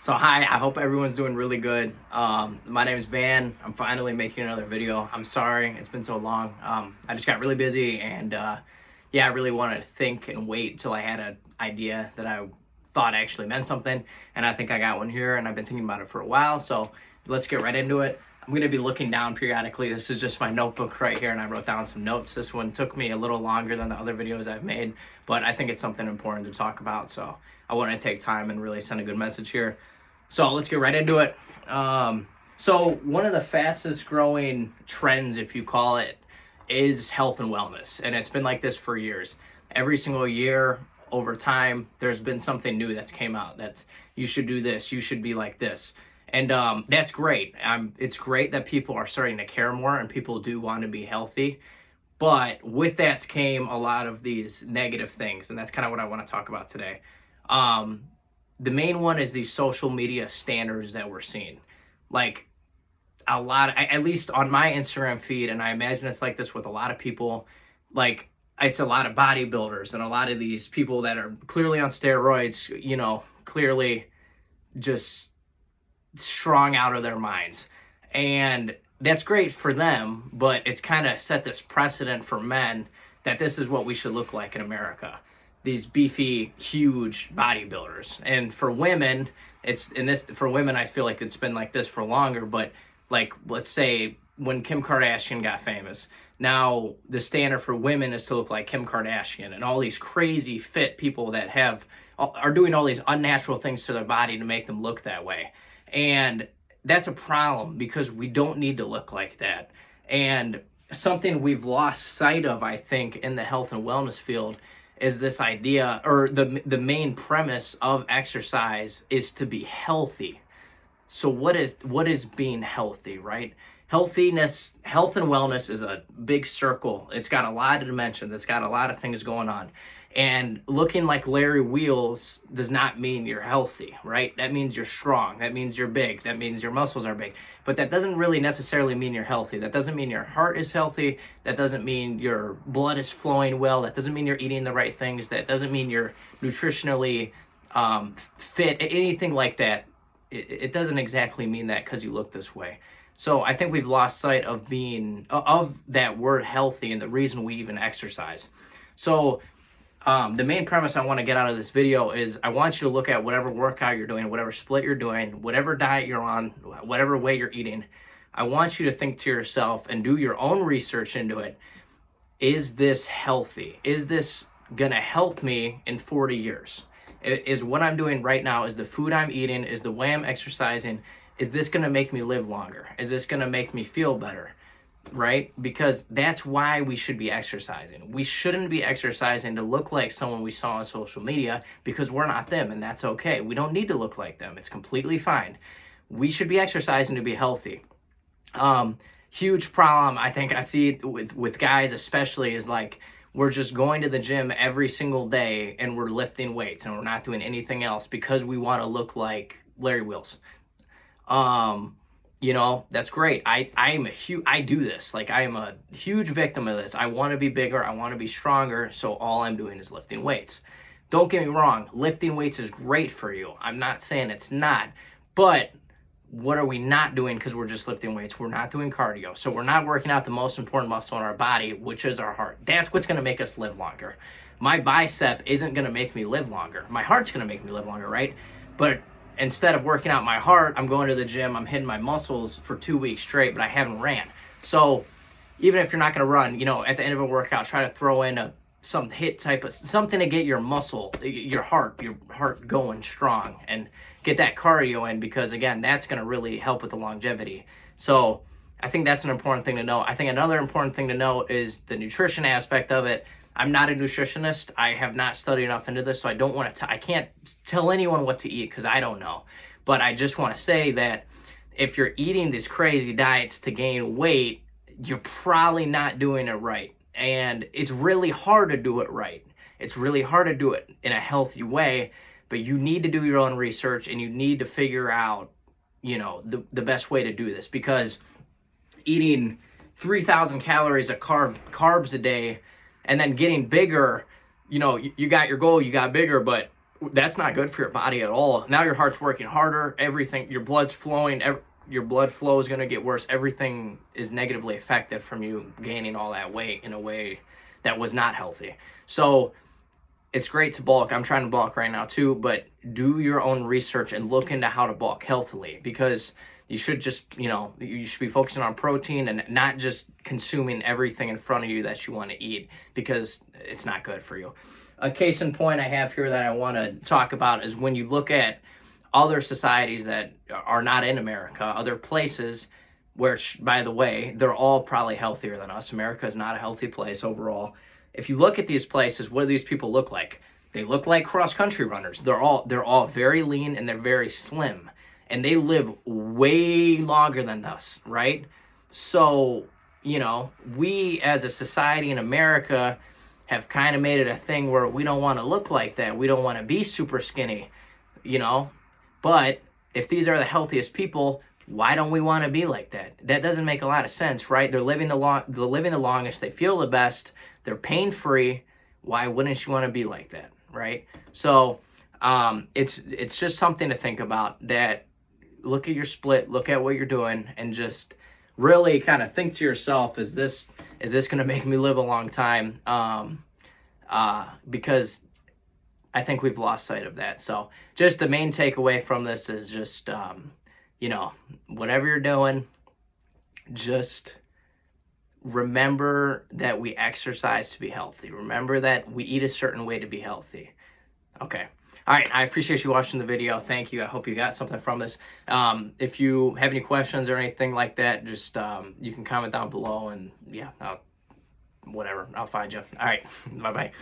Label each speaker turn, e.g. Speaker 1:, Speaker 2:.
Speaker 1: So hi, I hope everyone's doing really good. My name is Van. I'm finally making another video. I'm sorry it's been so long. I just got really busy and yeah, I really wanted to think and wait till I had an idea that I thought actually meant something. And I think I got one here and I've been thinking about it for a while. So let's get right into it. I'm going to be looking down periodically. This is just my notebook right here and I wrote down some notes. This one took me a little longer than the other videos I've made, but I think it's something important to talk about. So I want to take time and really send a good message here. So let's get right into it. So one of the fastest growing trends, if you call it, is health and wellness. And it's been like this for years. Every single year over time, there's been something new that's came out that you should do this, you should be like this. And that's great. It's great that people are starting to care more and people do want to be healthy. But with that came a lot of these negative things. And that's kind of what I want to talk about today. The main one is these social media standards that we're seeing. Like a lot, at least on my Instagram feed, and I imagine it's like this with a lot of people, like it's a lot of bodybuilders and a lot of these people that are clearly on steroids, you know, clearly just strong out of their minds. And that's great for them, but it's kind of set this precedent for men that this is what we should look like in America. These beefy, huge bodybuilders. And for women, for women, I feel like it's been like this for longer, but like, let's say when Kim Kardashian got famous, now the standard for women is to look like Kim Kardashian and all these crazy fit people that are doing all these unnatural things to their body to make them look that way. And that's a problem because we don't need to look like that. And something we've lost sight of, I think, in the health and wellness field is this idea, or the main premise of exercise is to be healthy. So what is being healthy, right? Health and wellness is a big circle. It's got a lot of dimensions. It's got a lot of things going on. And looking like Larry Wheels does not mean you're healthy, right? That means you're strong. That means you're big. That means your muscles are big. But that doesn't really necessarily mean you're healthy. That doesn't mean your heart is healthy. That doesn't mean your blood is flowing well. That doesn't mean you're eating the right things. That doesn't mean you're nutritionally fit, anything like that. It doesn't exactly mean that because you look this way. So I think we've lost sight of that word healthy and the reason we even exercise. So the main premise I want to get out of this video is I want you to look at whatever workout you're doing, whatever split you're doing, whatever diet you're on, whatever way you're eating. I want you to think to yourself and do your own research into it. Is this healthy? Is this going to help me in 40 years? Is what I'm doing right now, is the food I'm eating, is the way I'm exercising, is this going to make me live longer? Is this going to make me feel better? Right? Because that's why we should be exercising. We shouldn't be exercising to look like someone we saw on social media because we're not them, and that's okay. We don't need to look like them. It's completely fine. We should be exercising to be healthy. Huge problem I think I see with guys especially is like we're just going to the gym every single day and we're lifting weights and we're not doing anything else because we want to look like Larry Wheels. You know, that's great. I do this. Like, I am a huge victim of this. I want to be bigger. I want to be stronger. So all I'm doing is lifting weights. Don't get me wrong. Lifting weights is great for you. I'm not saying it's not. But what are we not doing because we're just lifting weights? We're not doing cardio. So we're not working out the most important muscle in our body, which is our heart. That's what's going to make us live longer. My bicep isn't going to make me live longer. My heart's going to make me live longer, right? But instead of working out my heart, I'm going to the gym, I'm hitting my muscles for 2 weeks straight, but I haven't ran. So even if you're not going to run, you know, at the end of a workout, try to throw in some hit type of something to get your heart going strong and get that cardio in, because again, that's going to really help with the longevity. So I think that's an important thing to know. I think another important thing to know is the nutrition aspect of it. I'm not a nutritionist. I have not studied enough into this, so I can't tell anyone what to eat because I don't know. But I just want to say that if you're eating these crazy diets to gain weight, you're probably not doing it right. And it's really hard to do it right. It's really hard to do it in a healthy way, but you need to do your own research and you need to figure out, you know, the best way to do this, because eating 3,000 calories of carbs a day and then getting bigger, you know, you got your goal, you got bigger, but that's not good for your body at all. Now your heart's working harder, everything, your blood's flowing, your blood flow is going to get worse. Everything is negatively affected from you gaining all that weight in a way that was not healthy. So it's great to bulk. I'm trying to bulk right now too, but do your own research and look into how to bulk healthily, because you should just, you should be focusing on protein and not just consuming everything in front of you that you want to eat, because it's not good for you. A case in point I have here that I want to talk about is when you look at other societies that are not in America, other places, which, by the way, they're all probably healthier than us. America is not a healthy place overall. If you look at these places, what do these people look like? They look like cross-country runners. They're all very lean and they're very slim, and they live way longer than us, right? So, we as a society in America have kind of made it a thing where we don't want to look like that. We don't want to be super skinny, But if these are the healthiest people, why don't we want to be like that? That doesn't make a lot of sense, right? They're living the longest. They feel the best. They're pain-free. Why wouldn't you want to be like that, right? So it's just something to think about. That look at your split, look at what you're doing, and just really kind of think to yourself, is this going to make me live a long time? Because I think we've lost sight of that. So just the main takeaway from this is just, whatever you're doing, just remember that we exercise to be healthy. Remember that we eat a certain way to be healthy. Okay. All right. I appreciate you watching the video. Thank you. I hope you got something from this. If you have any questions or anything like that, just, you can comment down below, and yeah, whatever. I'll find you. All right. Bye-bye.